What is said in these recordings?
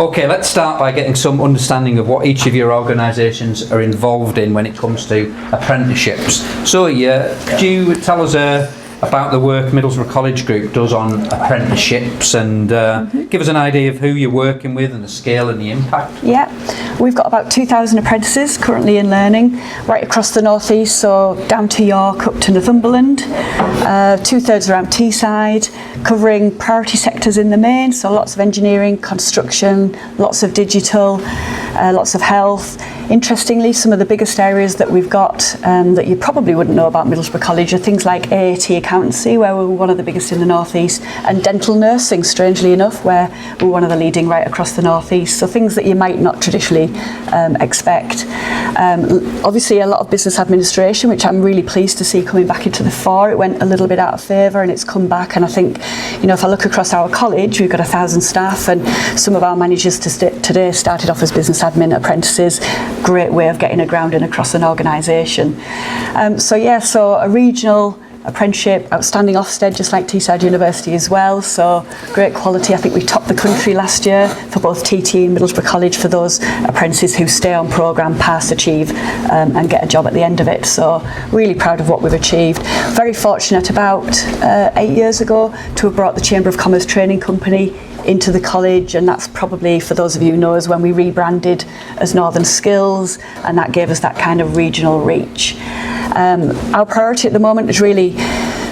Okay, let's start by getting some understanding of what each of your organisations are involved in when it comes to apprenticeships. So, could you tell us about the work Middlesbrough College Group does on apprenticeships, and give us an idea of who you're working with and the scale and the impact? Yeah, we've got about 2,000 apprentices currently in learning right across the North East, so down to York, up to Northumberland, 2/3 around Teesside, covering priority sectors in the main, so lots of engineering, construction, lots of digital, lots of health. Interestingly, some of the biggest areas that we've got that you probably wouldn't know about Middlesbrough College are things like AAT accountancy, where we're one of the biggest in the North East, and dental nursing, strangely enough, where we're one of the leading right across the North East. So things that you might not traditionally expect. Obviously, a lot of business administration, which I'm really pleased to see coming back into the fore. It went a little bit out of favour and it's come back, and I think, if I look across our college, we've got 1,000 staff, and some of our managers today started off as business admin apprentices. Great way of getting a grounding across an organisation. So a regional apprenticeship, outstanding Ofsted, just like Teesside University as well, so great quality. I think we topped the country last year for both TT and Middlesbrough College for those apprentices who stay on programme, pass, achieve, and get a job at the end of it. So really proud of what we've achieved. Very fortunate about 8 years ago to have brought the Chamber of Commerce Training Company into the college, and that's probably, for those of you who know us, when we rebranded as Northern Skills, and that gave us that kind of regional reach. Our priority at the moment is really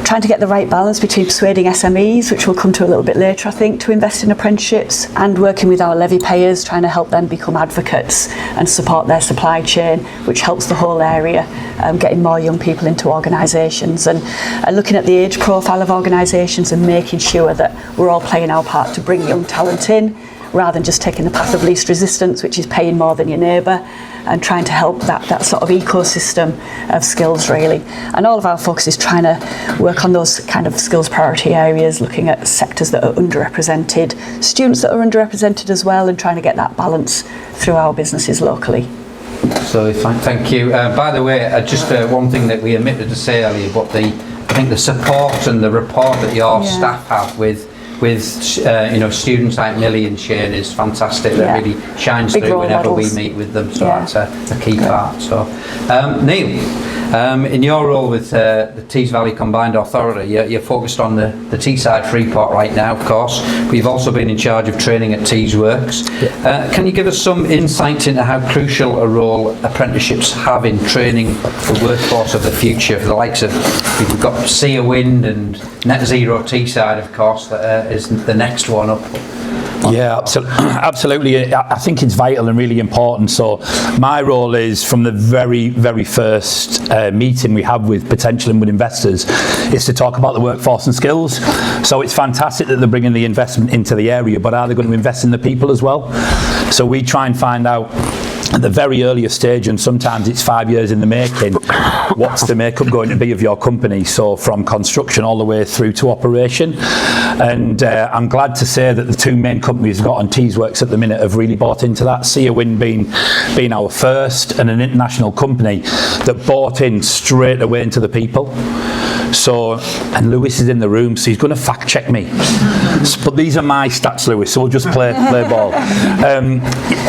trying to get the right balance between persuading SMEs, which we'll come to a little bit later, I think, to invest in apprenticeships, and working with our levy payers, trying to help them become advocates and support their supply chain, which helps the whole area, getting more young people into organisations, and looking at the age profile of organisations and making sure that we're all playing our part to bring young talent in, rather than just taking the path of least resistance, which is paying more than your neighbour, and trying to help that sort of ecosystem of skills, really. And all of our focus is trying to work on those kind of skills priority areas, looking at sectors that are underrepresented, students that are underrepresented as well, and trying to get that balance through our businesses locally. So thank you. By the way, just one thing that we omitted to say earlier, but I think the support and the rapport that your staff have with students like Millie and Shane is fantastic. That really shines through whenever we meet with them, so that's a key part. So Neil, in your role with the Tees Valley Combined Authority, you're focused on the Teesside Freeport right now, of course, but you've also been in charge of training at Tees Works. Can you give us some insight into how crucial a role apprenticeships have in training the workforce of the future, for the likes of, we've got Sea Wind and Net Zero Teesside, of course, that is the next one up. Yeah, absolutely. I think it's vital and really important. So my role is, from the very, very first meeting we have with potential inward investors, is to talk about the workforce and skills. So it's fantastic that they're bringing the investment into the area, but are they going to invest in the people as well? So we try and find out at the very earliest stage, and sometimes it's 5 years in the making, what's the makeup going to be of your company, so from construction all the way through to operation. And I'm glad to say that the two main companies we've got on Tees Works at the minute have really bought into that, Sea Wind being our first, and an international company that bought in straight away into the people. So, and Lewis is in the room, so he's going to fact check me. But these are my stats, Lewis, so we'll just play ball.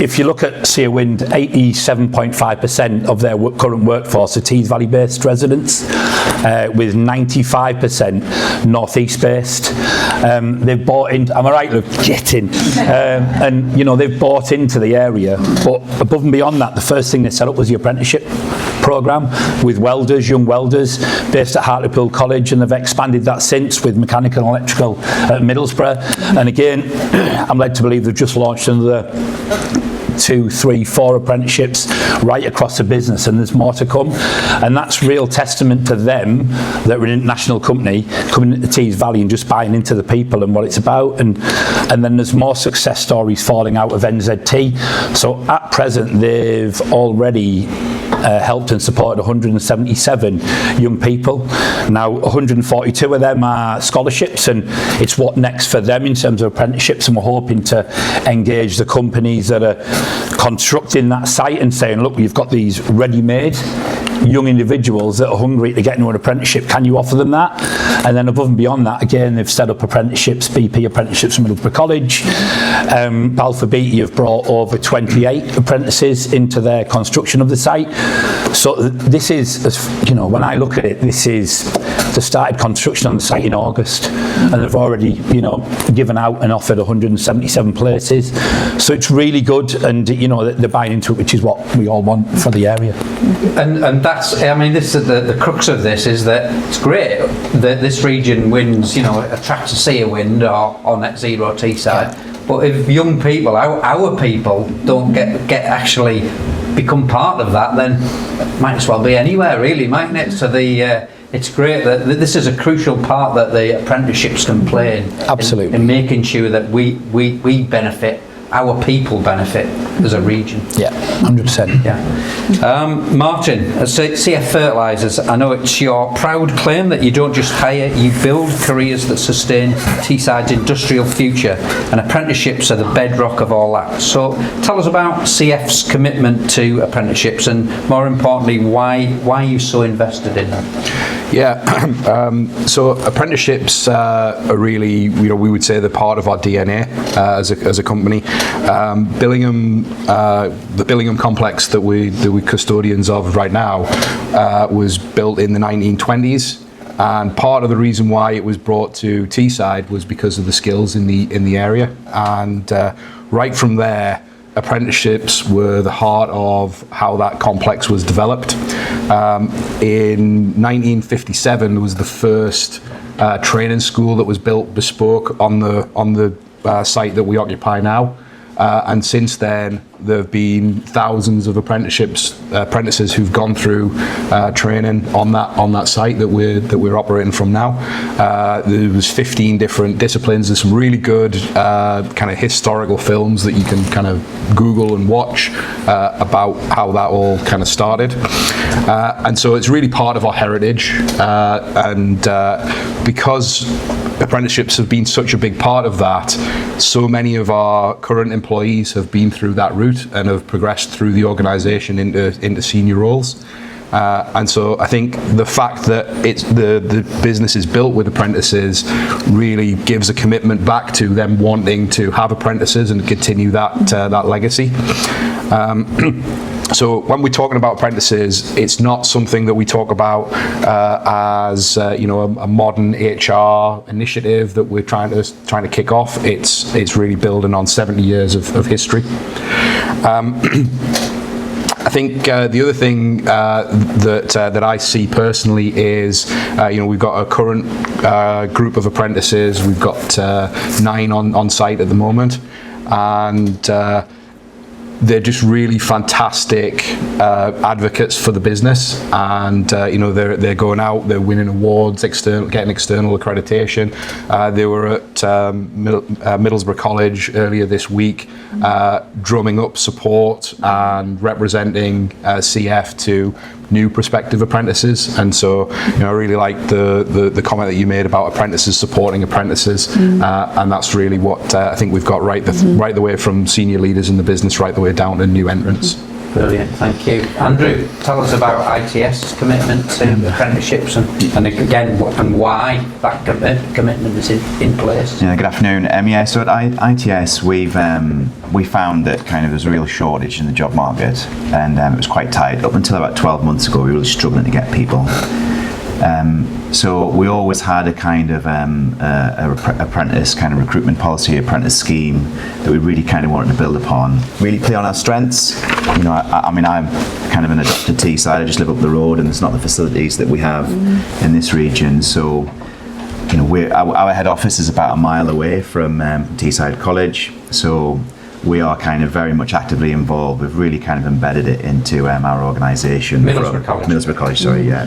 If you look at Sea Wind, 87.5% of their current workforce are Tees Valley based residents, with 95% North East based. They've bought in, am I right, Luke? Get in. And they've bought into the area, but above and beyond that, the first thing they set up was the apprenticeship programme with welders, young welders based at Hartlepool College, and they've expanded that since with mechanical and electrical at Middlesbrough. And again, I'm led to believe they've just launched another 2, 3, 4 apprenticeships right across the business, and there's more to come. And that's real testament to them that we're an international company coming into Tees Valley and just buying into the people and what it's about. And then there's more success stories falling out of NZT. So at present, they've already helped and supported 177 young people. Now 142 of them are scholarships, and it's what next for them in terms of apprenticeships, and we're hoping to engage the companies that are constructing that site and saying, look, you've got these ready-made, young individuals that are hungry to get into an apprenticeship, can you offer them that? And then above and beyond that, again, they've set up apprenticeships, BP apprenticeships from Middlesbrough College. Balfour Beatty have brought over 28 apprentices into their construction of the site. So this is, when I look at it, they started construction on the site in August, and they've already, given out and offered 177 places. So it's really good, and they're buying into it, which is what we all want for the area. And that's, this is the crux of this, is that it's great that this region wins, attracts a sea of wind or net zero Teesside. But if young people, our people, don't get actually become part of that, then it might as well be anywhere, really, mightn't it? So it's great that this is a crucial part that the apprenticeships can play in making sure that we benefit, our people benefit as a region. Yeah, 100%. Yeah. Martin, at CF Fertilisers, I know it's your proud claim that you don't just hire, you build careers that sustain Teesside's industrial future, and apprenticeships are the bedrock of all that. So tell us about CF's commitment to apprenticeships, and more importantly, why are you so invested in them? Yeah, so apprenticeships are really, we would say they're part of our DNA as a company. The Billingham complex that we're custodians of right now was built in the 1920s, and part of the reason why it was brought to Teesside was because of the skills in the area, and right from there, apprenticeships were the heart of how that complex was developed. In 1957, there was the first training school that was built bespoke on the site that we occupy now. And since then, there have been thousands of apprentices who've gone through training on that site that we're operating from now. There was 15 different disciplines. There's some really good kind of historical films that you can kind of Google and watch about how that all kind of started. And so it's really part of our heritage. And because apprenticeships have been such a big part of that, so many of our current employees have been through that route and have progressed through the organisation into senior roles. And so I think the fact that the business is built with apprentices really gives a commitment back to them wanting to have apprentices and continue that legacy. So when we're talking about apprentices, it's not something that we talk about as a modern HR initiative that we're trying to kick off. It's really building on 70 years of history. I think the other thing that I see personally is, we've got a current group of apprentices. We've got 9 on site at the moment, and they're just really fantastic advocates for the business, and they're going out, they're winning awards, getting external accreditation. They were at Middlesbrough College earlier this week, drumming up support and representing CF to new prospective apprentices. And so I really like the comment that you made about apprentices supporting apprentices, and that's really what I think we've got right the way from senior leaders in the business right the way down to new entrants. Brilliant, thank you. Andrew, tell us about ITS's commitment to apprenticeships and again and why that commitment is in place. Yeah, good afternoon. So at ITS we found that kind of there's a real shortage in the job market, and it was quite tight. Up until about 12 months ago, we were really struggling to get people. So we always had a kind of apprentice kind of recruitment policy, apprentice scheme that we really kind of wanted to build upon, really play on our strengths. I'm kind of an adopted Teesside. I just live up the road, and there's not the facilities that we have in this region. So, our head office is about a mile away from Teesside College. So we are kind of very much actively involved. We've really kind of embedded it into our organisation. Middlesbrough College, sorry, yeah.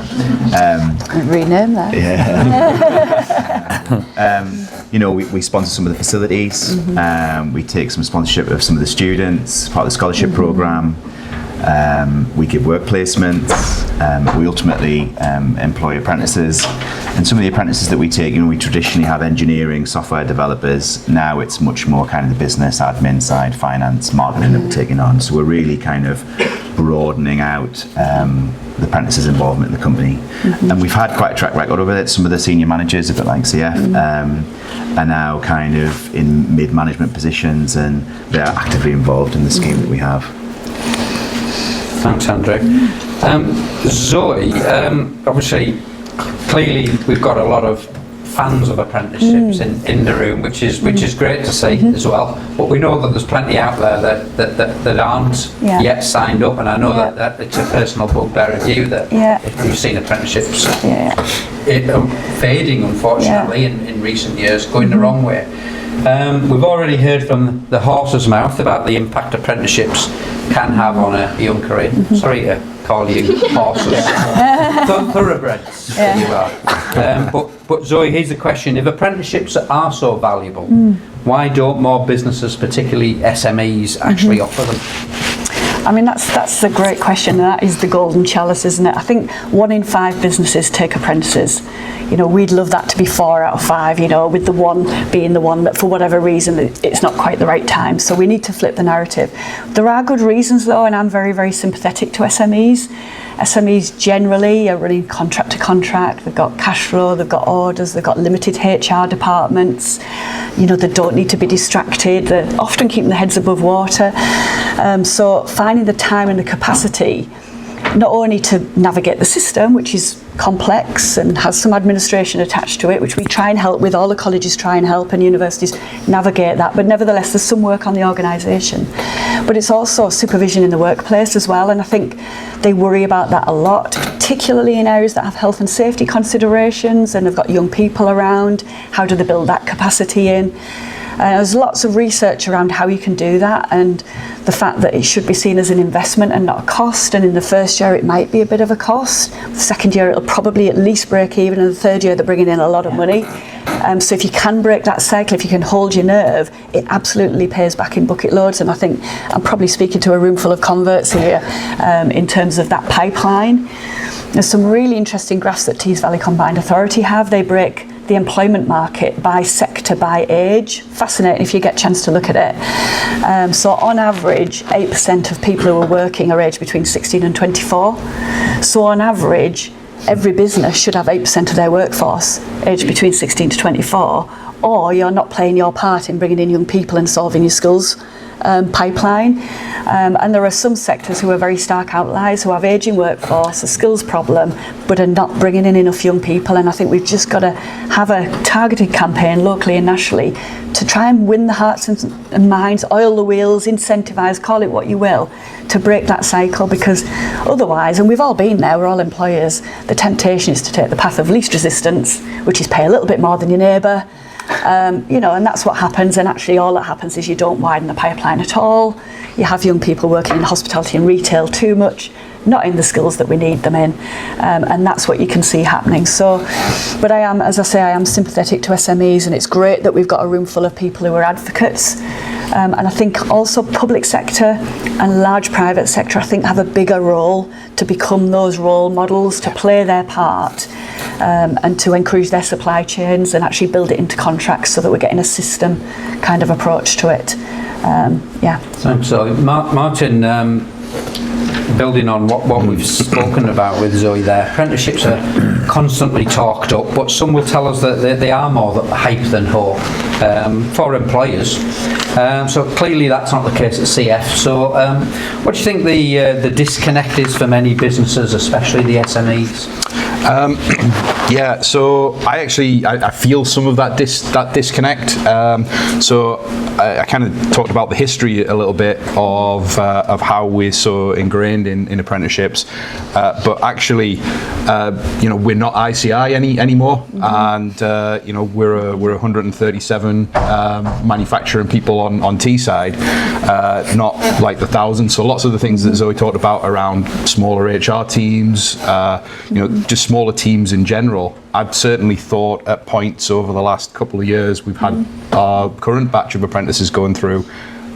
Rename that. Yeah. We sponsor some of the facilities. We take some sponsorship of some of the students, part of the scholarship programme. We give work placements. We ultimately employ apprentices. And some of the apprentices that we take, we traditionally have engineering, software developers. Now it's much more kind of the business, admin side, finance, marketing that we're taking on. So we're really kind of broadening out the apprentices' involvement in the company. And we've had quite a track record over it. Some of the senior managers, a bit like CF, are now kind of in mid-management positions, and they're actively involved in the scheme that we have. Thanks, Andrew. Zoe, obviously, clearly we've got a lot of fans of apprenticeships in the room, which is great to see as well. But we know that there's plenty out there that aren't yet signed up, and I know that it's a personal bugbear of you that if you've seen apprenticeships fading, unfortunately, in recent years, going the wrong way. We've already heard from the horse's mouth about the impact apprenticeships can have on a young career. Sorry to call you horses. Thoroughbreds, you are. But Zoe, here's the question. If apprenticeships are so valuable, why don't more businesses, particularly SMEs, actually offer them? I mean, that's a great question, and that is the golden chalice, isn't it? I think 1 in 5 businesses take apprentices. We'd love that to be 4 out of 5, with the one being the one that for whatever reason it's not quite the right time. So we need to flip the narrative. There are good reasons though, and I'm very, very sympathetic to SMEs. SMEs generally are running contract to contract. They've got cash flow, they've got orders, they've got limited HR departments. They don't need to be distracted. They're often keeping their heads above water. So finding the time and the capacity not only to navigate the system, which is complex and has some administration attached to it, which we try and help with, all the colleges try and help and universities navigate that, but nevertheless there's some work on the organisation. But it's also supervision in the workplace as well, and I think they worry about that a lot, particularly in areas that have health and safety considerations and have got young people around. How do they build that capacity in? There's lots of research around how you can do that, and the fact that it should be seen as an investment and not a cost. And in the first year it might be a bit of a cost. The second year it'll probably at least break even, and the third year they're bringing in a lot of money. So if you can break that cycle, if you can hold your nerve, it absolutely pays back in bucket loads. And I think I'm probably speaking to a room full of converts here in terms of that pipeline. There's some really interesting graphs that Tees Valley Combined Authority have. They break the employment market by sector, by age. Fascinating if you get a chance to look at it. So on average, 8% of people who are working are aged between 16 and 24. So on average, every business should have 8% of their workforce aged between 16 to 24, or you're not playing your part in bringing in young people and solving your skills pipeline. And there are some sectors who are very stark outliers, who have ageing workforce, a skills problem, but are not bringing in enough young people. And I think we've just got to have a targeted campaign locally and nationally to try and win the hearts and minds, oil the wheels, incentivise, call it what you will, to break that cycle. Because otherwise, and we've all been there, we're all employers, the temptation is to take the path of least resistance, which is pay a little bit more than your neighbour. And that's what happens, and actually all that happens is you don't widen the pipeline at all. You have young people working in hospitality and retail too much, not in the skills that we need them in, and that's what you can see happening. So, but I am sympathetic to SMEs, and it's great that we've got a room full of people who are advocates. And I think also public sector and large private sector, I think, have a bigger role to become those role models, to play their part, and to encourage their supply chains and actually build it into contracts so that we're getting a system kind of approach to it. Thanks, Zoe. Martin, building on what we've spoken about with Zoe there, apprenticeships are constantly talked up, but some will tell us that they are more hype than hope for employers. So clearly that's not the case at CF. So what do you think the disconnect is for many businesses, especially the SMEs? So I feel some of that disconnect. So I kind of talked about the history a little bit of how we're so ingrained in apprenticeships, but actually, we're not ICI anymore, and we're 137 manufacturing people on Teesside, not like the thousands. So lots of the things that Zoe talked about around smaller HR teams, just smaller teams in general. I've certainly thought at points over the last couple of years we've had our current batch of apprentices going through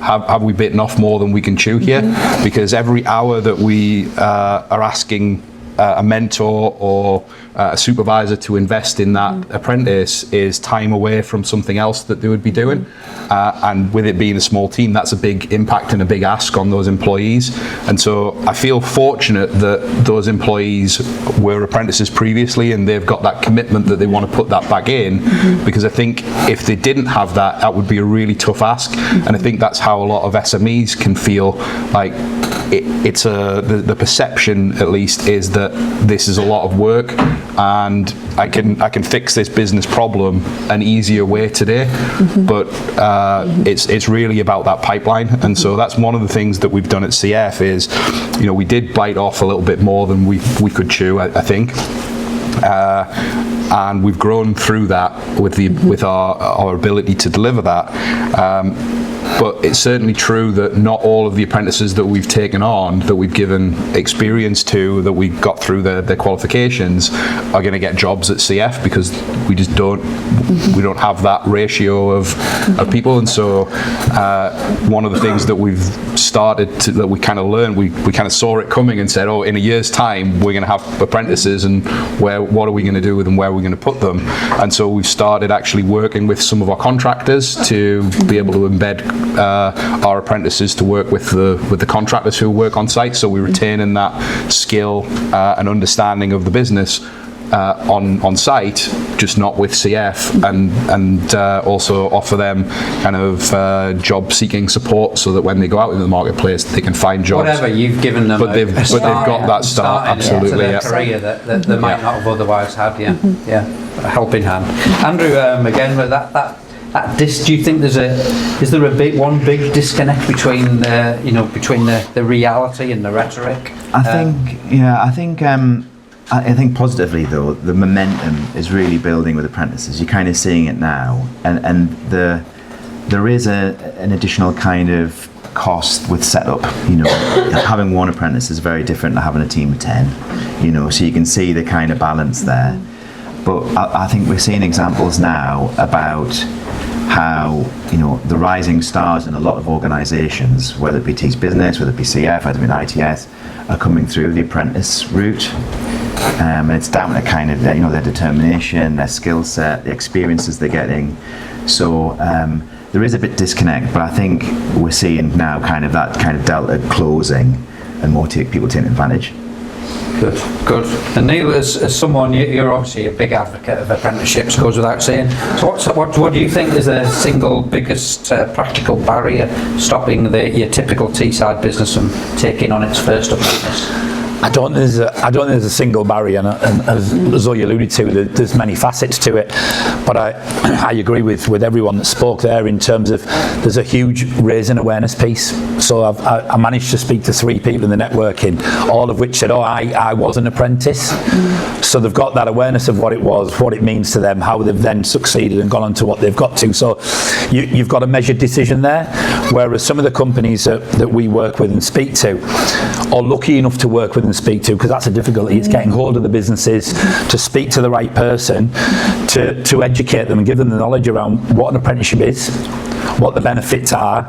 have we bitten off more than we can chew here? Because every hour that we are asking a mentor or a supervisor to invest in that apprentice is time away from something else that they would be doing. And with it being a small team, that's a big impact and a big ask on those employees. And so I feel fortunate that those employees were apprentices previously and they've got that commitment that they want to put that back in, because I think if they didn't have that, that would be a really tough ask. And I think that's how a lot of SMEs can feel like the perception, at least, is that this is a lot of work and I can fix this business problem an easier way today, but it's really about that pipeline. And so that's one of the things that we've done at CF is, you know, we did bite off a little bit more than we could chew, I think. And we've grown through that with our ability to deliver that. But it's certainly true that not all of the apprentices that we've taken on, that we've given experience to, that we got through their qualifications, are going to get jobs at CF, because we just don't have that ratio of people. And so one of the things that we've that we kind of learned, we kind of saw it coming and said, oh, in a year's time we're going to have apprentices, and what are we going to do with them, where are we going to put them? And so we've started actually working with some of our contractors to be able to embed our apprentices to work with the contractors who work on site, so we're retaining that skill and understanding of the business on site, just not with CF, and also offer them kind of job seeking support, so that when they go out in the marketplace they can find jobs. Whatever you've given them, but they've got that start, absolutely, to their career that they might not have otherwise had. A helping hand. Andrew, again with that. Do you think is there one big disconnect between the reality and the rhetoric? I think positively though, the momentum is really building with apprentices. You're kind of seeing it now, and there is an additional kind of cost with setup. You know, having one apprentice is very different to having a team of 10. You know, so you can see the kind of balance there. But I think we're seeing examples now about how, you know, the rising stars in a lot of organisations, whether it be Teesside Business, whether it be CF, whether it be ITS, are coming through the apprentice route. And it's down to kind of their determination, their skill set, the experiences they're getting. So there is a bit disconnect, but I think we're seeing now kind of that kind of delta closing and more people taking advantage. Good. And Neil, as someone, you're obviously a big advocate of apprenticeships, goes without saying. So what do you think is the single biggest practical barrier stopping your typical Teesside business from taking on its first apprentice? I don't think there's a single barrier, and as Zoe alluded to, there's many facets to it. But I agree with everyone that spoke there in terms of there's a huge raising awareness piece. So I managed to speak to 3 people in the networking, all of which said, oh, I was an apprentice. So they've got that awareness of what it was, what it means to them, how they've then succeeded and gone on to what they've got to. So you've got a measured decision there, whereas some of the companies that we work with and speak to are lucky enough to work with and speak to, because that's a difficulty. It's getting hold of the businesses, to speak to the right person, to educate them and give them the knowledge around what an apprenticeship is, what the benefits are,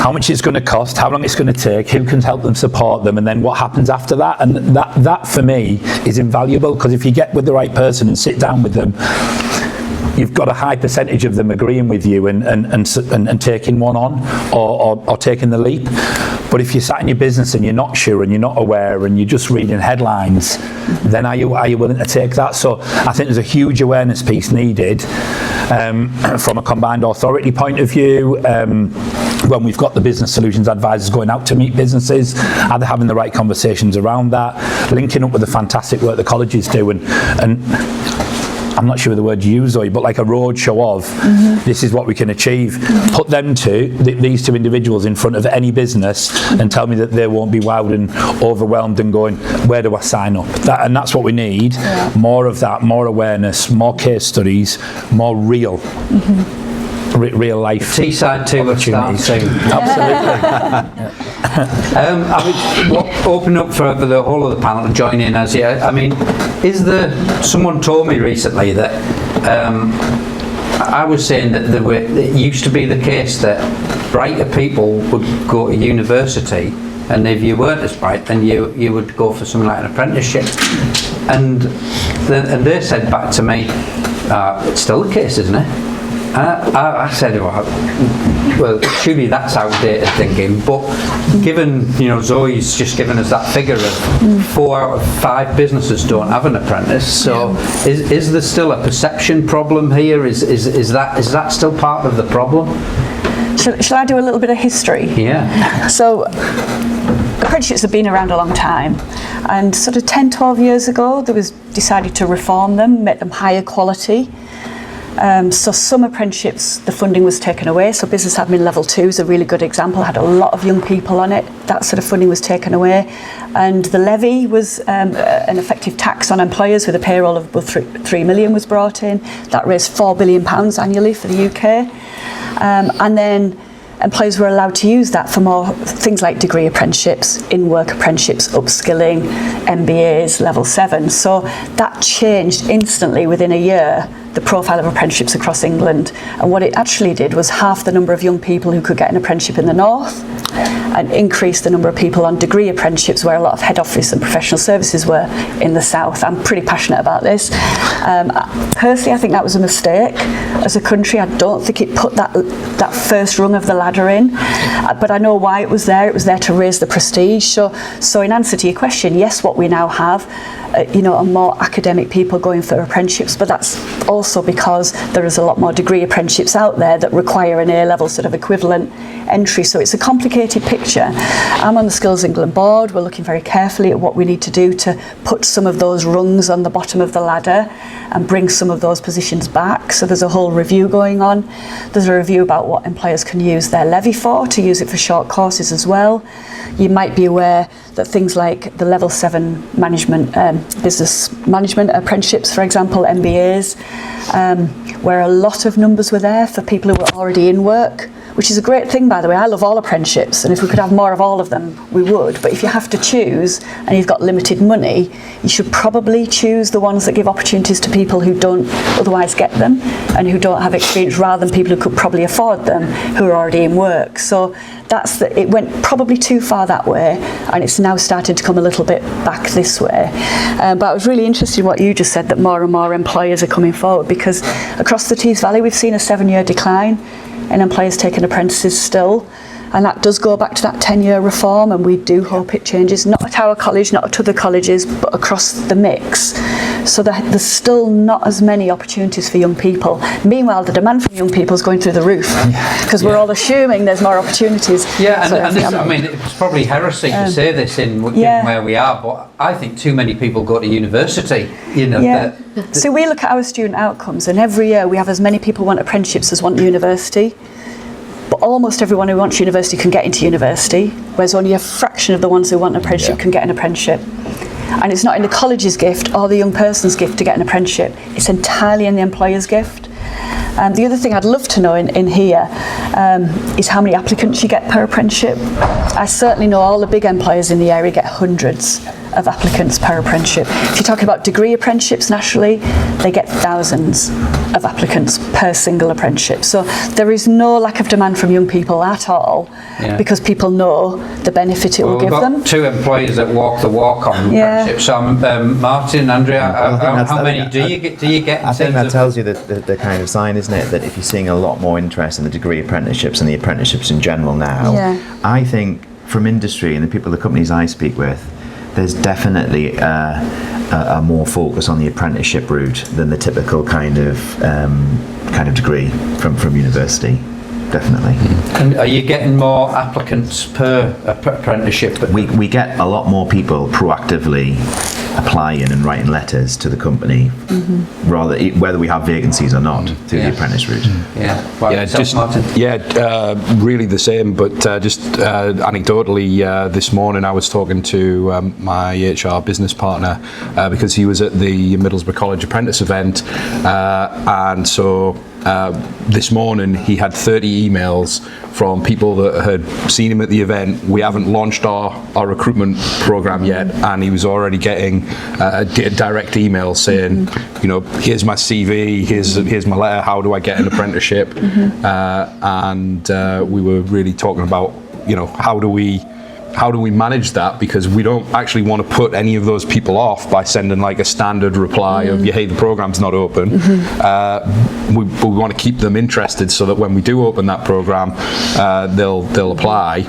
how much it's going to cost, how long it's going to take, who can help them support them, and then what happens after that. And that for me is invaluable, because if you get with the right person and sit down with them, you've got a high percentage of them agreeing with you and taking one on or taking the leap. But if you're sat in your business and you're not sure and you're not aware and you're just reading headlines, then are you willing to take that? So I think there's a huge awareness piece needed from a combined authority point of view. When we've got the business solutions advisors going out to meet businesses, are they having the right conversations around that, linking up with the fantastic work the colleges do, and I'm not sure the word you use, Zoe, but like a roadshow of this is what we can achieve. Put them these 2 individuals in front of any business and tell me that they won't be wowed and overwhelmed and going, where do I sign up? And that's what we need. Yeah. More of that, more awareness, more case studies, more real. Real life Teesside too opportunities. Absolutely. Open up for the whole of the panel to join in as you. I mean, someone told me recently that I was saying that it used to be the case that brighter people would go to university, and if you weren't as bright, then you would go for something like an apprenticeship. And they said back to me, it's still the case, isn't it? I said, well, surely that's outdated thinking, but given, Zoe's just given us that figure of 4 out of 5 businesses don't have an apprentice, so is there still a perception problem here? Is that still part of the problem? Shall I do a little bit of history? Yeah. So, apprenticeships have been around a long time, and sort of 10, 12 years ago, there was decided to reform them, make them higher quality. So some apprenticeships, the funding was taken away. So business admin level 2 is a really good example, had a lot of young people on it. That sort of funding was taken away. And the levy was an effective tax on employers with a payroll of 3 million was brought in. That raised £4 billion annually for the UK. And then employers were allowed to use that for more things like degree apprenticeships, in-work apprenticeships, upskilling, MBAs, level 7. So that changed instantly within a year the profile of apprenticeships across England. And what it actually did was half the number of young people who could get an apprenticeship in the north and increase the number of people on degree apprenticeships where a lot of head office and professional services were in the south. I'm pretty passionate about this. Personally, I think that was a mistake. As a country, I don't think it put that first rung of the ladder in, but I know why it was there. It was there to raise the prestige. So in answer to your question, yes, what we now have, are more academic people going for apprenticeships, but that's also because there is a lot more degree apprenticeships out there that require an A-level sort of equivalent entry. So it's a complicated picture. I'm on the Skills England board. We're looking very carefully at what we need to do to put some of those rungs on the bottom of the ladder and bring some of those positions back. So there's a whole review going on. There's a review about what employers can use their levy for, to use it for short courses as well. You might be aware that things like the level 7 management, business management apprenticeships, for example, MBAs, where a lot of numbers were there for people who were already in work, which is a great thing, by the way. I love all apprenticeships, and if we could have more of all of them, we would. But if you have to choose and you've got limited money, you should probably choose the ones that give opportunities to people who don't otherwise get them and who don't have experience, rather than people who could probably afford them who are already in work. So it went probably too far that way, and it's now started to come a little bit back this way. But I was really interested in what you just said, that more and more employers are coming forward, because across the Tees Valley we've seen a 7-year decline in employers taking apprentices still, and that does go back to that 10-year reform, and we do hope it changes, not at our college, not at other colleges, but across the mix, so that there's still not as many opportunities for young people. Meanwhile, the demand from young people is going through the roof, because we're all assuming there's more opportunities. Yeah, and it's probably heresy to say this given where we are, but I think too many people go to university. So we look at our student outcomes, and every year we have as many people want apprenticeships as want university. But almost everyone who wants university can get into university, whereas only a fraction of the ones who want an apprenticeship can get an apprenticeship. And it's not in the college's gift or the young person's gift to get an apprenticeship. It's entirely in the employer's gift. The other thing I'd love to know in here is how many applicants you get per apprenticeship. I certainly know all the big employers in the area get hundreds of applicants per apprenticeship. If you're talking about degree apprenticeships nationally, they get thousands of applicants per single apprenticeship. So there is no lack of demand from young people at all, because people know the benefit it will give them. We've got 2 employers that walk the walk on apprenticeships. So Martin, Andrea, how many do you get? I think that tells you the kind of sign, isn't it, that if you're seeing a lot more interest in the degree apprenticeships and the apprenticeships in general now, I think from industry and the people, the companies I speak with, there's definitely a more focus on the apprenticeship route than the typical kind of degree from university. Definitely. And are you getting more applicants per apprenticeship? We get a lot more people proactively applying and writing letters to the company, rather whether we have vacancies or not, through the apprentice route. Really the same. But just anecdotally, this morning I was talking to my HR business partner because he was at the Middlesbrough College Apprentice event, and so this morning he had 30 emails from people that had seen him at the event. We haven't launched our recruitment program yet, and he was already getting direct emails saying, you know, here's my CV, here's my letter, how do I get an apprenticeship? And we were really talking about, you know, how do we manage that, because we don't actually want to put any of those people off by sending like a standard reply of, hey, the program's not open. We want to keep them interested so that when we do open that program, they'll apply.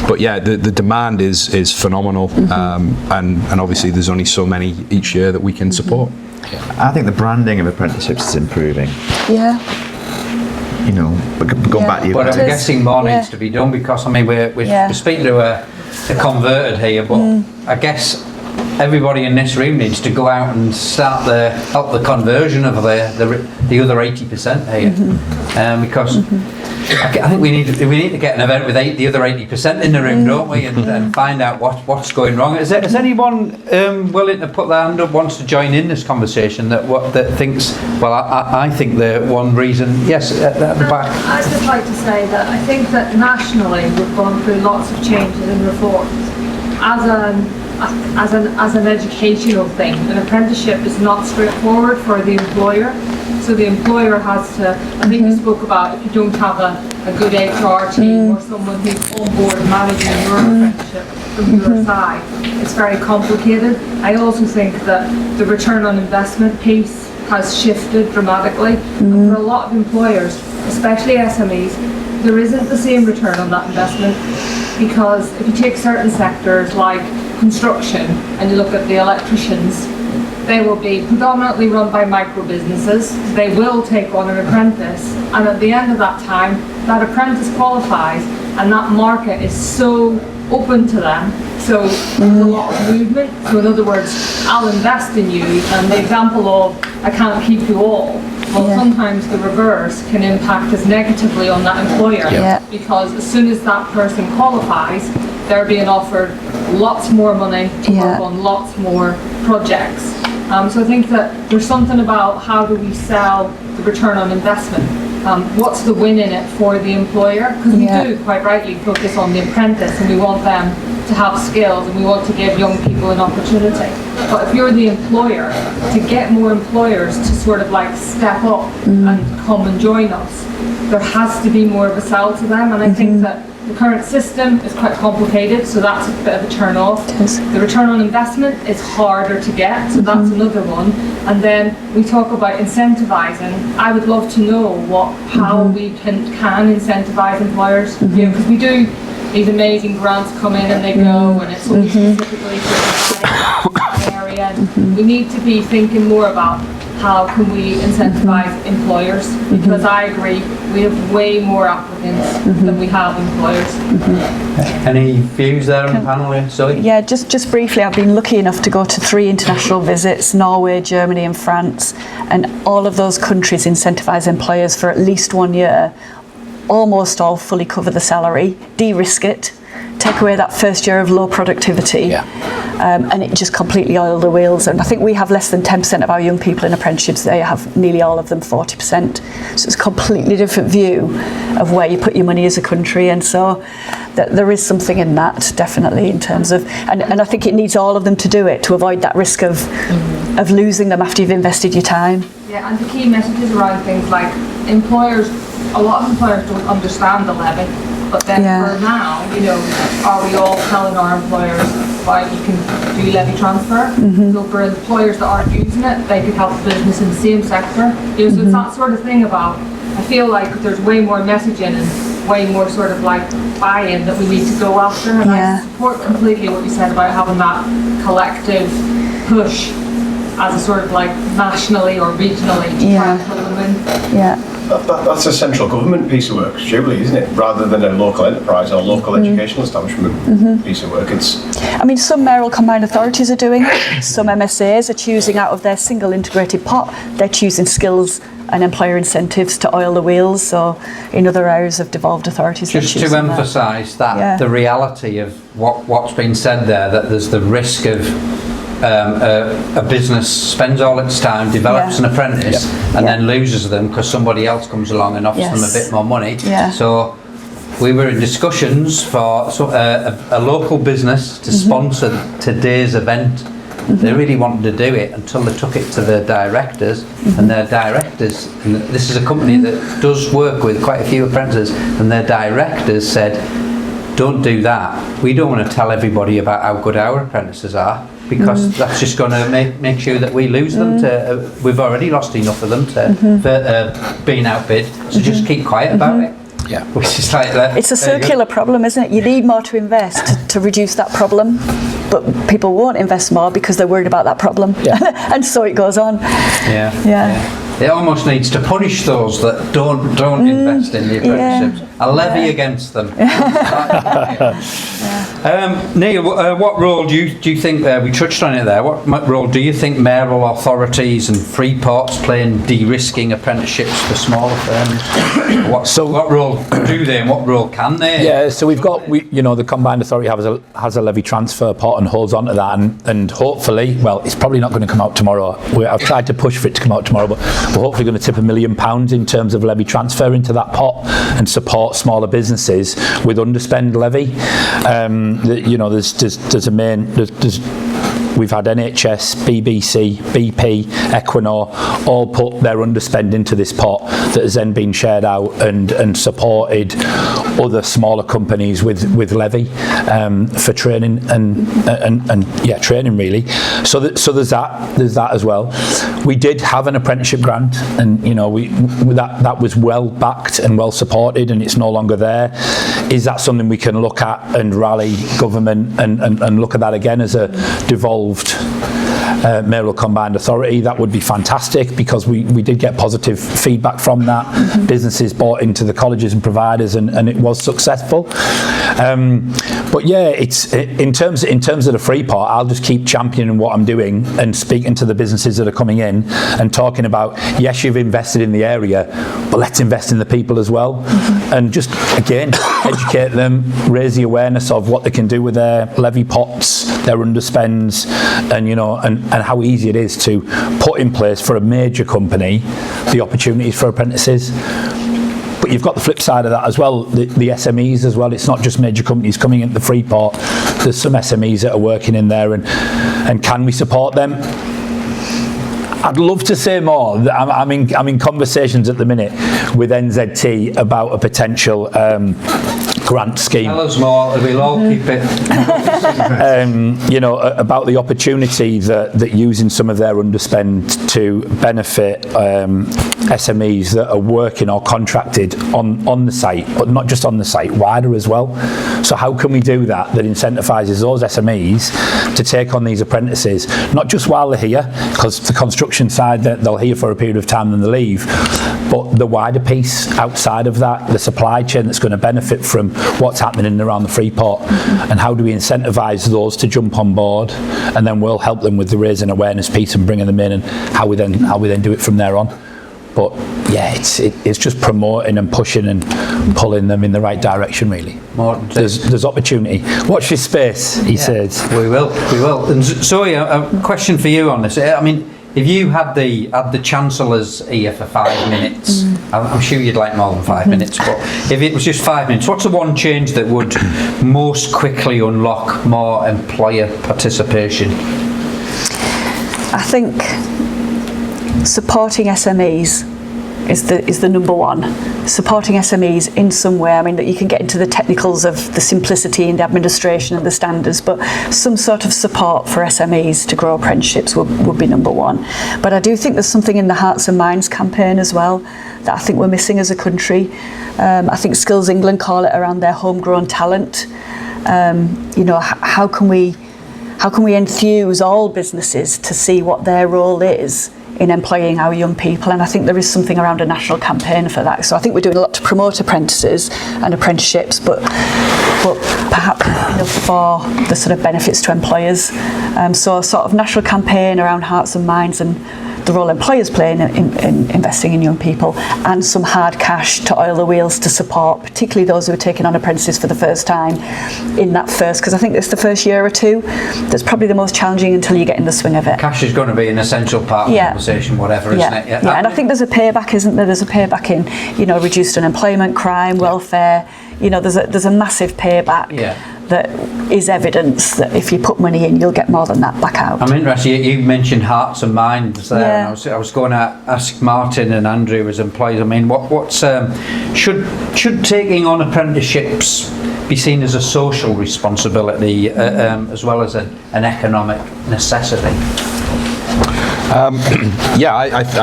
But yeah, the demand is phenomenal, and obviously there's only so many each year that we can support. I think the branding of apprenticeships is improving. Yeah. You know, but going back to your But I'm point, guessing more needs to be done, because I mean we're speaking to a converted here, but I guess everybody in this room needs to go out and start help the conversion of the other 80% here, because I think we need to get an event with the other 80% in the room, don't we, and find out what's going wrong. Is anyone willing to put their hand up, wants to join in this conversation, that thinks, well, I think the one reason, yes, at the back. I'd just like to say that I think that nationally we've gone through lots of changes and reforms. As an educational thing, an apprenticeship is not straightforward for the employer. So the employer has to, I think you spoke about, if you don't have a good HR team or someone who's on board managing your apprenticeship from your side, it's very complicated. I also think that the return on investment piece has shifted dramatically. And for a lot of employers, especially SMEs, there isn't the same return on that investment, because if you take certain sectors like construction and you look at the electricians, they will be predominantly run by micro businesses. They will take on an apprentice, and at the end of that time, that apprentice qualifies, and that market is so open to them. So there's a lot of movement. So in other words, I'll invest in you, and the example of I can't keep you all. Well, sometimes the reverse can impact us negatively on that employer, because as soon as that person qualifies, they're being offered lots more money to work on lots more projects. So I think that there's something about how do we sell the return on investment. What's the win in it for the employer? Because we do, quite rightly, focus on the apprentice, and we want them to have skills, and we want to give young people an opportunity. But if you're the employer, to get more employers to sort of like step up and come and join us, there has to be more of a sell to them. And I think that the current system is quite complicated, so that's a bit of a turn off. The return on investment is harder to get, so that's another one. And then we talk about incentivising. I would love to know how we can incentivise employers, you know, because we do these amazing grants come in and they go, and it's only specifically for that area. And we need to be thinking more about how can we incentivise employers, because I agree, we have way more applicants than we have employers. Any views there on the panel here, Zoe? Yeah, just briefly, I've been lucky enough to go to 3 international visits, Norway, Germany and France, and all of those countries incentivise employers for at least 1 year. Almost all fully cover the salary, de-risk it, take away that first year of low productivity, and it just completely oiled the wheels. And I think we have less than 10% of our young people in apprenticeships. They have nearly all of them 40%. So it's a completely different view of where you put your money as a country. And so there is something in that, definitely, in terms of, and I think it needs all of them to do it to avoid that risk of losing them after you've invested your time. Yeah, and the key messages around things like employers, a lot of employers don't understand the levy, but then for now, you know, are we all telling our employers why you can do levy transfer? So for employers that aren't using it, they could help the business in the same sector. You know, so it's that sort of thing about, I feel like there's way more messaging and way more sort of like buy-in that we need to go after, and I support completely what you said about having that collective push as a sort of like nationally or regionally to try and put them in. That's a central government piece of work, surely, isn't it? Rather than a local enterprise or local educational establishment piece of work. I mean, some mayoral combined authorities are doing it. Some MSAs are choosing out of their single integrated pot. They're choosing skills and employer incentives to oil the wheels. So in other areas of devolved authorities, just to emphasise that the reality of what's been said there, that there's the risk of a business spends all its time, develops an apprentice, and then loses them because somebody else comes along and offers them a bit more money. So we were in discussions for a local business to sponsor today's event. They really wanted to do it until they took it to their directors, and their directors, and this is a company that does work with quite a few apprentices, and their directors said, don't do that. We don't want to tell everybody about how good our apprentices are, because that's just going to make sure that we lose them. We've already lost enough of them for being outbid, so just keep quiet about it. Yeah. Which is like that. It's a circular problem, isn't it? You need more to invest to reduce that problem, but people won't invest more because they're worried about that problem. And so it goes on. It almost needs to punish those that don't invest in the apprenticeships. A levy against them. Neil, what role do you think, we touched on it there, what role do you think mayoral authorities and free ports play in de-risking apprenticeships for smaller firms? What role do they and what role can they? Yeah, so we've got, the Combined Authority has a levy transfer pot and holds on to that, and hopefully, well, it's probably not going to come out tomorrow. I've tried to push for it to come out tomorrow, but we're hopefully going to tip £1 million in terms of levy transfer into that pot and support smaller businesses with underspend levy. We've had NHS, BBC, BP, Equinor all put their underspend into this pot that has then been shared out and supported other smaller companies with levy for training and training really. So there's that as well. We did have an apprenticeship grant, and that was well backed and well supported, and it's no longer there. Is that something we can look at and rally government and look at that again as a devolved mayoral combined authority? That would be fantastic, because we did get positive feedback from that. Businesses bought into the colleges and providers, and it was successful. But yeah, it's in terms of the free part, I'll just keep championing what I'm doing and speaking to the businesses that are coming in and talking about, yes, you've invested in the area, but let's invest in the people as well. And just again, educate them, raise the awareness of what they can do with their levy pots, their underspends, and how easy it is to put in place for a major company the opportunities for apprentices. But you've got the flip side of that as well, the SMEs as well. It's not just major companies coming into the free pot. There's some SMEs that are working in there, and can we support them? I'd love to say more. I'm in conversations at the minute with NZT about a potential grant scheme. Tell us more, we'll all keep it. About the opportunity that using some of their underspend to benefit SMEs that are working or contracted on the site, but not just on the site, wider as well. So how can we do that incentivises those SMEs to take on these apprentices, not just while they're here, because the construction side, they'll here for a period of time and they leave, but the wider piece outside of that, the supply chain that's going to benefit from what's happening in and around the free pot, and how do we incentivise those to jump on board, and then we'll help them with the raising awareness piece and bringing them in, and how we then do it from there on. But yeah, it's just promoting and pushing and pulling them in the right direction really. There's opportunity. Watch this space, he says. We will. And Zoe, a question for you on this. I mean, if you had the Chancellors here for 5 minutes, I'm sure you'd like more than 5 minutes, but if it was just 5 minutes, what's the one change that would most quickly unlock more employer participation? I think supporting SMEs is the number one. Supporting SMEs in some way. I mean, that you can get into the technicals of the simplicity and the administration and the standards, but some sort of support for SMEs to grow apprenticeships would be number one. But I do think there's something in the Hearts and Minds campaign as well that I think we're missing as a country. I think Skills England call it around their homegrown talent. How can we enthuse all businesses to see what their role is in employing our young people? And I think there is something around a national campaign for that. So I think we're doing a lot to promote apprentices and apprenticeships, but perhaps not enough for the sort of benefits to employers. So a sort of national campaign around Hearts and Minds and the role employers play in investing in young people, and some hard cash to oil the wheels to support, particularly those who are taking on apprentices for the first time in that first, because I think it's the first year or two that's probably the most challenging until you get in the swing of it. Cash is going to be an essential part of the conversation, whatever, isn't it? Yeah, and I think there's a payback, isn't there? There's a payback in, reduced unemployment, crime, welfare. There's a massive payback that is evidence that if you put money in, you'll get more than that back out. I'm interested, you mentioned hearts and minds there, and I was going to ask Martin and Andrew as employees, I mean, what's should taking on apprenticeships be seen as a social responsibility as well as an economic necessity? I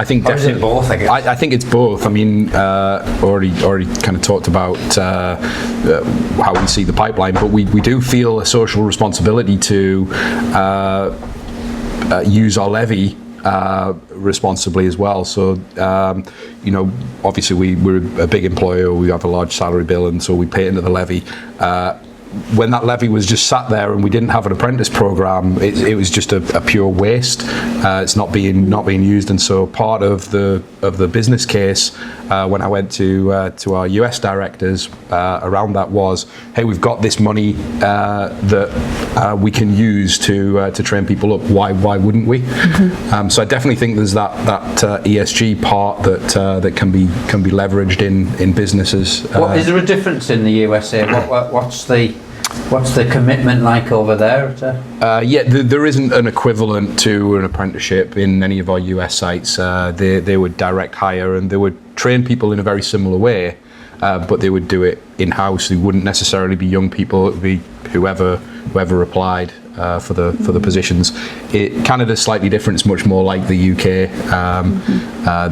think definitely. Or is it both, I guess? I think it's both. I mean, already kind of talked about how we see the pipeline, but we do feel a social responsibility to use our levy responsibly as well. So, obviously we're a big employer, we have a large salary bill, and so we pay into the levy. When that levy was just sat there and we didn't have an apprentice program, it was just a pure waste. It's not being used, and so part of the business case when I went to our US directors around that was, hey, we've got this money that we can use to train people up. Why wouldn't we? Mm-hmm. So I definitely think there's that ESG part that can be leveraged in businesses. What is there a difference in the USA? What's the commitment like over there? There isn't an equivalent to an apprenticeship in any of our US sites. They would direct hire and they would train people in a very similar way, but they would do it in-house. They wouldn't necessarily be young people. It would be whoever applied for the positions. Canada's slightly different. It's much more like the UK.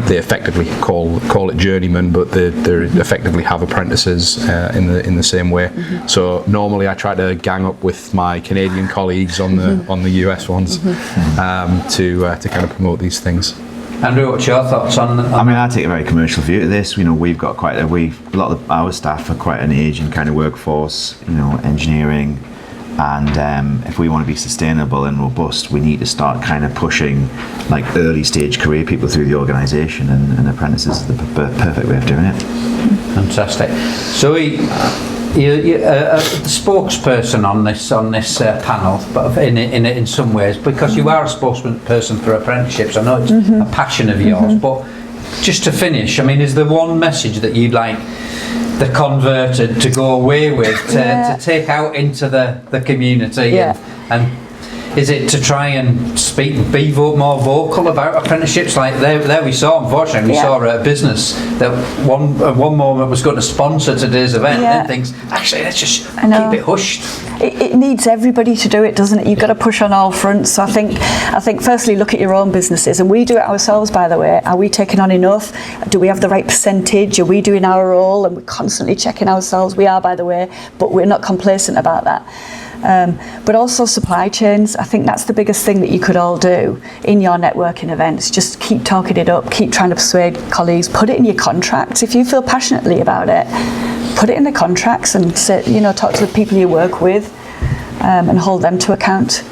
They effectively call it journeyman, but they effectively have apprentices in the same way. Mm-hmm. So normally I try to gang up with my Canadian colleagues on the US ones to kind of promote these things. Andrew, what's your thoughts on that? I mean, I take a very commercial view to this. We've got a lot of our staff are quite an aging kind of workforce, engineering, and if we want to be sustainable and robust, we need to start kind of pushing like early stage career people through the organisation, and apprentices is the perfect way of doing it. Fantastic. So you're a spokesperson on this panel, but in some ways, because you are a spokesperson for apprenticeships. I know it's a passion of yours, but just to finish, I mean, is there one message that you'd like the converted to go away with, to take out into the community, and is it to try and be more vocal about apprenticeships? Like there we saw, unfortunately, we saw a business that one moment was going to sponsor today's event, and then thinks, actually, let's just keep it hushed. It needs everybody to do it, doesn't it? You've got to push on all fronts. So I think firstly, look at your own businesses, and we do it ourselves, by the way. Are we taking on enough? Do we have the right percentage? Are we doing our role? And we're constantly checking ourselves. We are, by the way, but we're not complacent about that. But also supply chains. I think that's the biggest thing that you could all do in your networking events. Just keep talking it up, keep trying to persuade colleagues, put it in your contracts. If you feel passionately about it, put it in the contracts and talk to the people you work with and hold them to account.